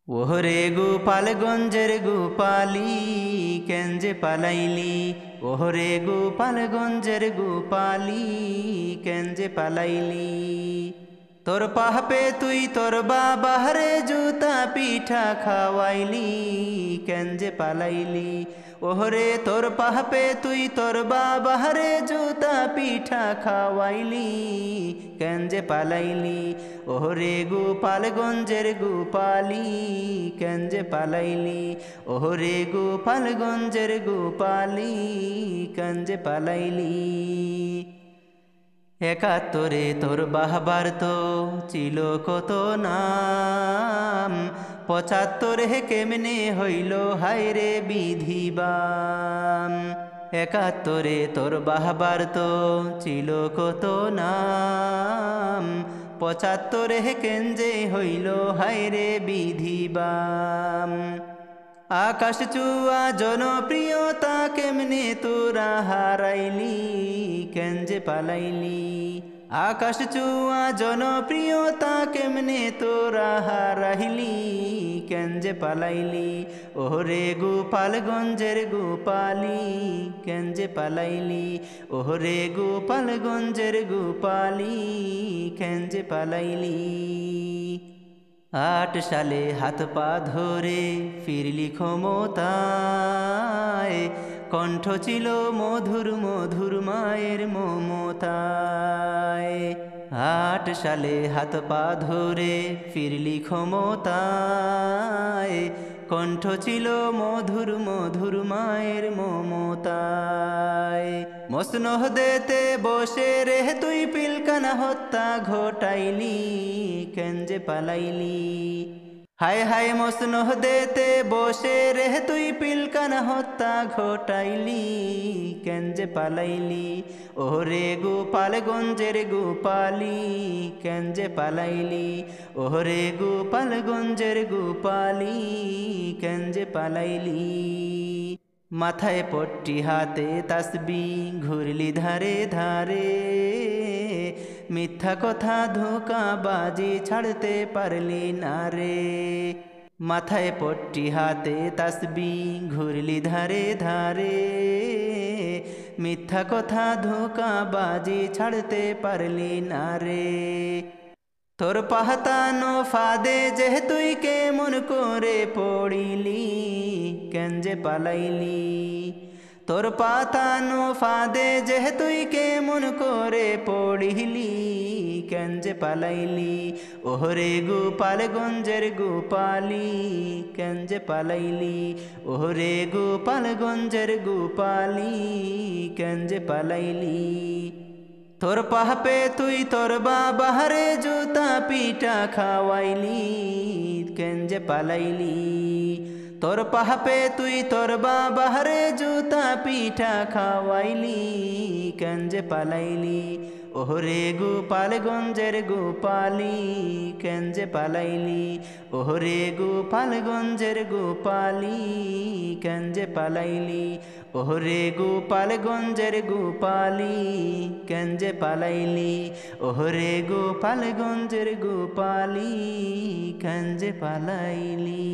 ওহরে গোপালগঞ্জের গোপালি কেন যে পালাইলি। ওহরে গোপালগঞ্জের গোপালি কেন যে পালাইলি। তোর পাহাপে তুই তোর বাবারে জুতা পিঠা খাওয়াইলি কেন যে পালাইলি। ওহরে তোর পাহাপে তুই তোর বাবারে জুতা পিঠা খাওয়াইলি কেন যে পালাইলি। ওহরে গোপালগঞ্জের গোপালি কেন যে পালাইলি। ওহরে গোপালগঞ্জের গোপালি কেন যে পালাইলি। একাত্তরে তোর বাহবার তো ছিল কত নাম, ৭৫ কেমনে হইল হায়রে বিধিবাম। একাত্তরে তোর বাহবার তো ছিল কত নাম, ৭৫ কেন যে হইল হায়রে বিধিবাম। আকাশ চুয়া জনপ্রিয়তা কেমনে তোরা হারাইলি কেন যে পালাইলি। আকাশ চুয়া জনপ্রিয়তা কেমনে তোরা হারাইলি কেন যে পালাইলি। ওহরে গোপালগঞ্জের গোপালি কেন যে পালাইলি। ওহরে গোপালগঞ্জের গোপালি কেন যে পালাইলি। ৮ সালে হাত পা ধরে ফিরলি ক্ষমতায়, কণ্ঠ ছিল মধুর মধুর মায়ের মমতায়। ৮ সালে হাত পা ধরে ফিরলি ক্ষমতায়, কণ্ঠ ছিল মধুর মধুর মায়ের মমতায়। মসনদে বসে রে তুই পিলকানা হত্যা ঘটাইলি কেন যে পালাইলি। হায় হায় মসনদে বসে রে তুই পিলকানা হত্যা ঘটাইলি কেন যে পালাইলি। ওহরে গোপালগঞ্জের গোপালি কেন যে পালাইলি। ওহরে গোপালগঞ্জের গোপালি কেন যে পালাইলি। মাথায় পট্টি হাতে তাসবি ঘুরলি ধারে ধারে, মিথ্যা কথা ধোঁকা বাজি ছাড়তে পারলি না রে। মাথায় পট্টি হাতে তাসবি ঘুরলি ধারে ধারে, মিথ্যা কথা ধোঁকা বাজি ছাড়তে পারলি না রে। তোর পাহতানো ফাদে যে তুই কেমন করে পড়িলি কেন যে পালাইলি। তোর পাতানো ফাদে যে তুই কেমন করে পড়িলি কেন যে পালাইলি। ওহরে গোপালগঞ্জের গোপালি কেন যে পালাইলি। ওহরে গোপালগঞ্জের গোপালি কেন যে পালাইলি। তোর পাহাপে তুই তোর বাবারে জুতা পিঠা খাওয়াইলি কেন যে পালাইলি। তোর পাহাপে তুই তোর বাবারে জুতা পিঠা খাওয়াইলি কেন যে পালাইলি। ওহরে গোপালগঞ্জের গোপালি কেন যে পালাইলি। ওহরে গোপালগঞ্জের গোপালি কেন যে পালাইলি। ওহরে গোপালগঞ্জের গোপালি কেন যে পালাইলি। ওহরে গোপালগঞ্জের গোপালি কেন যে পালাইলি।